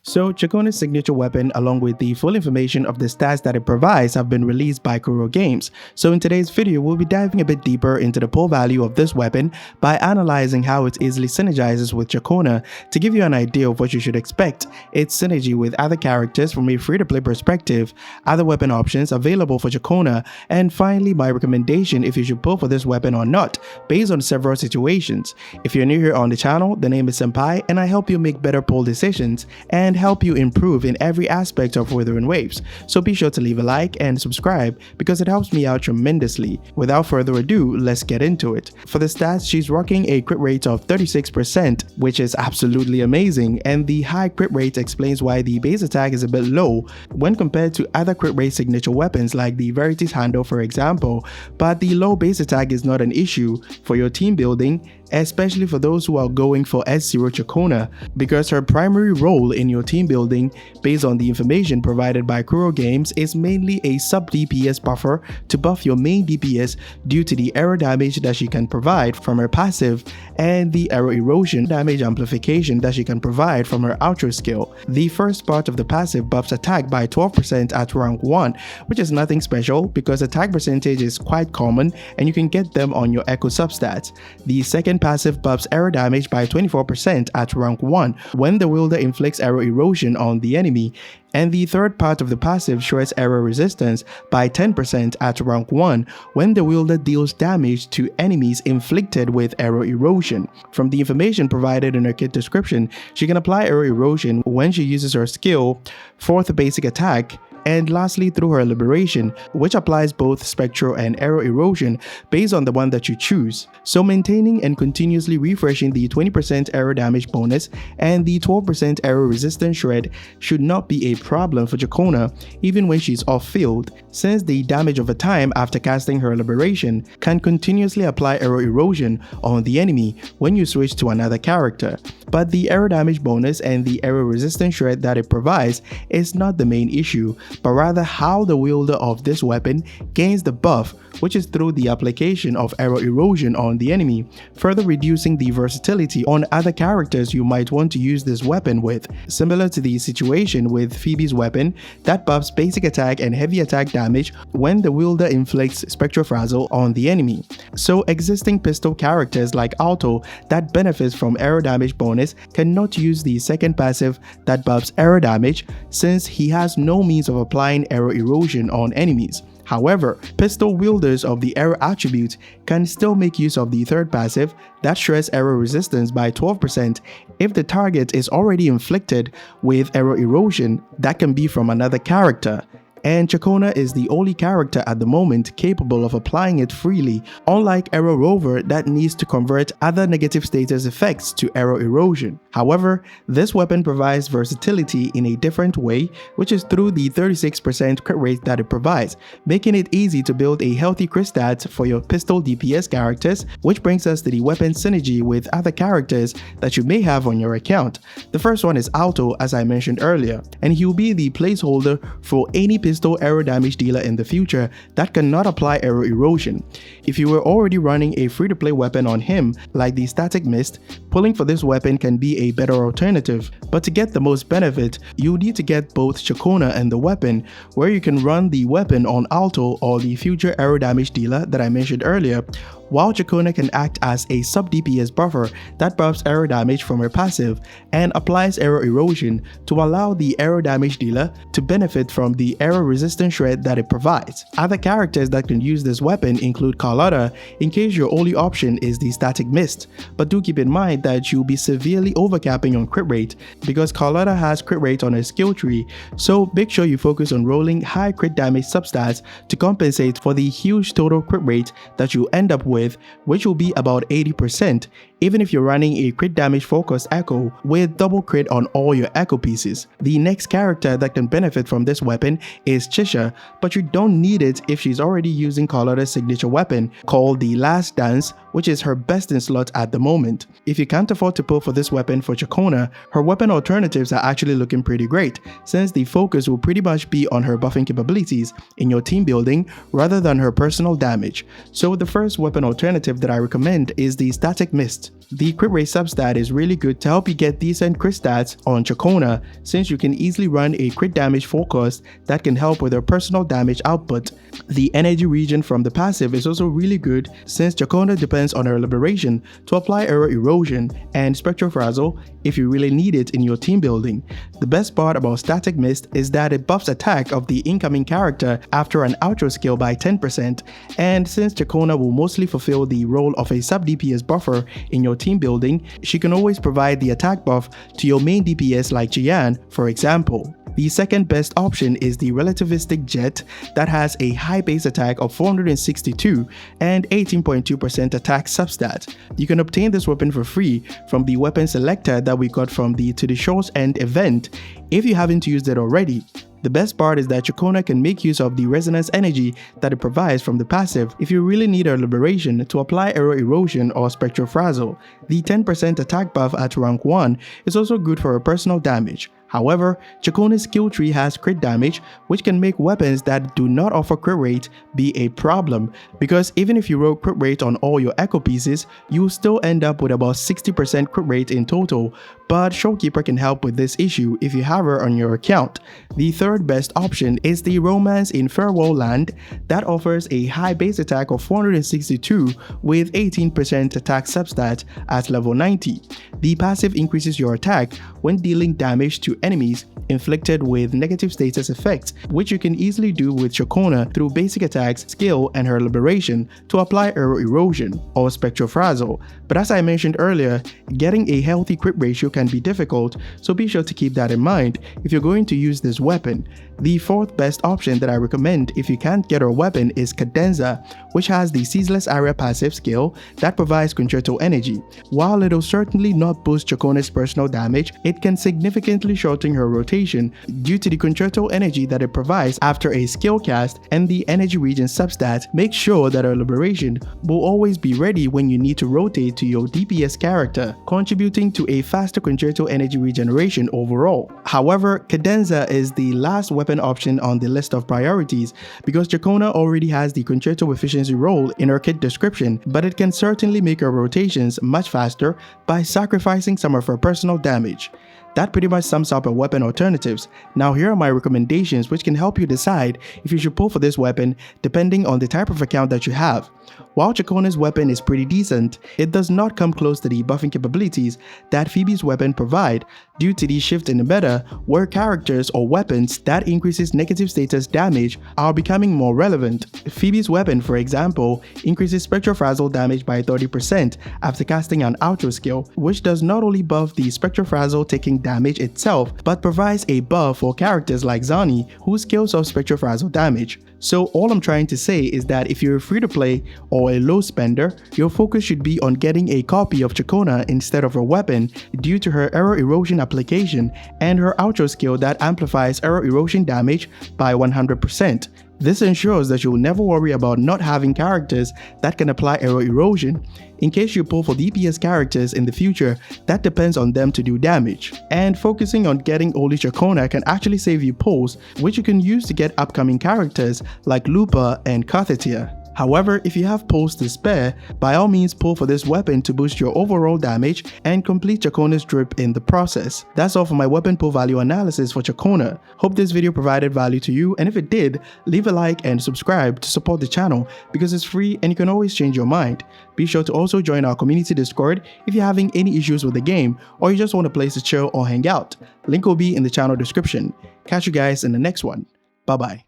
So Ciacconna's signature weapon along with the full information of the stats that it provides have been released by Kuro Games. So in today's video, we'll be diving a bit deeper into the pull value of this weapon by analyzing how it easily synergizes with Ciaconna to give you an idea of what you should expect, its synergy with other characters from a free-to-play perspective, other weapon options available for Ciaconna, and finally my recommendation if you should pull for this weapon or not, based on several situations. If you're new here on the channel, the name is Senpai and I help you make better pull decisions and help you improve in every aspect of Wuthering Waves. So be sure to leave a like and subscribe because it helps me out tremendously. Without further ado, let's get into it. For the stats, she's rocking a crit rate of 36%, which is absolutely amazing, and the high crit rate explains why the base attack is a bit low when compared to other crit rate signature weapons like the Verity's Handle for example, but the low base attack is not an issue for your team building, especially for those who are going for S0 Ciaconna, because her primary role in your team building, based on the information provided by Kuro Games, is mainly a sub DPS buffer to buff your main DPS due to the arrow damage that she can provide from her passive and the arrow erosion damage amplification that she can provide from her outro skill. The first part of the passive buffs attack by 12% at rank 1, which is nothing special because attack percentage is quite common and you can get them on your echo substats. The second passive buffs arrow damage by 24% at rank 1 when the wielder inflicts arrow erosion on the enemy, and the third part of the passive shreds arrow resistance by 10% at rank 1 when the wielder deals damage to enemies inflicted with arrow erosion. From the information provided in her kit description, she can apply arrow erosion when she uses her skill, 4th basic attack, and lastly through her liberation, which applies both spectral and arrow erosion based on the one that you choose. So maintaining and continuously refreshing the 20% arrow damage bonus and the 12% arrow resistance shred should not be a problem for Ciaconna even when she's off field, since the damage over time after casting her liberation can continuously apply arrow erosion on the enemy when you switch to another character. But the arrow damage bonus and the arrow resistance shred that it provides is not the main issue, but rather how the wielder of this weapon gains the buff, which is through the application of arrow erosion on the enemy, further reducing the versatility on other characters you might want to use this weapon with, similar to the situation with Phoebe's weapon that buffs basic attack and heavy attack damage when the wielder inflicts Spectral Frazzle on the enemy. So existing pistol characters like Alto that benefits from arrow damage bonus cannot use the second passive that buffs arrow damage since he has no means of applying arrow erosion on enemies. However, pistol wielders of the arrow attribute can still make use of the third passive that shreds arrow resistance by 12% if the target is already inflicted with arrow erosion that can be from another character. And Ciaconna is the only character at the moment capable of applying it freely, unlike Arrow Rover that needs to convert other negative status effects to arrow erosion. However, this weapon provides versatility in a different way, which is through the 36% crit rate that it provides, making it easy to build a healthy crit stat for your pistol DPS characters, which brings us to the weapon synergy with other characters that you may have on your account. The first one is Alto, as I mentioned earlier, and he will be the placeholder for any pistol arrow damage dealer in the future that cannot apply arrow erosion. If you were already running a free-to-play weapon on him like the Static Mist, pulling for this weapon can be a better alternative, but to get the most benefit, you need to get both Ciaconna and the weapon, where you can run the weapon on Alto or the future arrow damage dealer that I mentioned earlier, while Ciaconna can act as a sub DPS buffer that buffs arrow damage from her passive and applies arrow erosion to allow the arrow damage dealer to benefit from the arrow resistance shred that it provides. Other characters that can use this weapon include Carlotta in case your only option is the Static Mist, but do keep in mind that you'll be severely overcapping on crit rate because Carlotta has crit rate on her skill tree, so make sure you focus on rolling high crit damage substats to compensate for the huge total crit rate that you end up with, which will be about 80%, even if you're running a crit damage focused echo with double crit on all your echo pieces. The next character that can benefit from this weapon is Chisha, but you don't need it if she's already using Carlotta's signature weapon called the Last Dance, which is her best in slot at the moment. If you can't afford to pull for this weapon for Ciaconna, her weapon alternatives are actually looking pretty great, since the focus will pretty much be on her buffing capabilities in your team building rather than her personal damage. So the first weapon alternative that I recommend is the Static Mist. best. The crit rate substat is really good to help you get decent crit stats on Ciaconna, since you can easily run a crit damage forecast that can help with your personal damage output. The energy regen from the passive is also really good, since Ciaconna depends on her liberation to apply aero erosion and spectral frazzle if you really need it in your team building. The best part about static mist is that it buffs attack of the incoming character after an outro skill by 10%, and since Ciaconna will mostly fulfill the role of a sub DPS buffer in your team building, she can always provide the attack buff to your main DPS like Jian, for example. The second best option is the relativistic jet that has a high base attack of 462 and 18.2% attack substat. You can obtain this weapon for free from the weapon selector that we got from the To the Shores End event if you haven't used it already. The best part is that Ciaconna can make use of the resonance energy that it provides from the passive if you really need her liberation to apply aero erosion or spectral frazzle. The 10% attack buff at rank 1 is also good for her personal damage. However, Ciaconna's skill tree has crit damage, which can make weapons that do not offer crit rate be a problem, because even if you roll crit rate on all your echo pieces, you will still end up with about 60% crit rate in total, but Showkeeper can help with this issue if you have her on your account. The third best option is the Romance in Farewell Land that offers a high base attack of 462 with 18% attack substat at level 90. The passive increases your attack when dealing damage to enemies inflicted with negative status effects, which you can easily do with Ciaconna through basic attacks, skill, and her liberation to apply aero erosion or spectral frazzle. But as I mentioned earlier, getting a healthy crit ratio can be difficult, so be sure to keep that in mind if you're going to use this weapon. The fourth best option that I recommend if you can't get her weapon is Cadenza, which has the Ceaseless Aria passive skill that provides concerto energy. While it'll certainly not boost Ciaconna's personal damage, it can significantly shorten her rotation due to the concerto energy that it provides after a skill cast, and the energy regen substat makes sure that her liberation will always be ready when you need to rotate to your DPS character, contributing to a faster concerto energy regeneration overall. However, Cadenza is the last weapon option on the list of priorities because Ciaconna already has the concerto efficiency role in her kit description, but it can certainly make her rotations much faster by sacrificing some of her personal damage. That pretty much sums up her weapon alternatives. Now here are my recommendations which can help you decide if you should pull for this weapon depending on the type of account that you have. While Ciaconna's weapon is pretty decent, it does not come close to the buffing capabilities that Phoebe's weapon provide due to the shift in the meta where characters or weapons that increases negative status damage are becoming more relevant. Phoebe's weapon, for example, increases spectral frazzle damage by 30% after casting an outro skill, which does not only buff the spectral frazzle taking damage itself, but provides a buff for characters like Zani whose skills of spectral frazzle damage. So all I'm trying to say is that if you're free to play or a low spender, your focus should be on getting a copy of Ciaconna instead of her weapon due to her aero erosion application and her outro skill that amplifies aero erosion damage by 100%. This ensures that you'll never worry about not having characters that can apply aero erosion. In case you pull for DPS characters in the future, that depends on them to do damage. And focusing on getting only Ciaconna can actually save you pulls, which you can use to get upcoming characters like Lupa and Carthatia. However, if you have pulls to spare, by all means pull for this weapon to boost your overall damage and complete Ciaconna's drip in the process. That's all for my weapon pull value analysis for Ciaconna. Hope this video provided value to you, and if it did, leave a like and subscribe to support the channel because it's free and you can always change your mind. Be sure to also join our community Discord if you're having any issues with the game or you just want a place to chill or hang out. Link will be in the channel description. Catch you guys in the next one. Bye bye.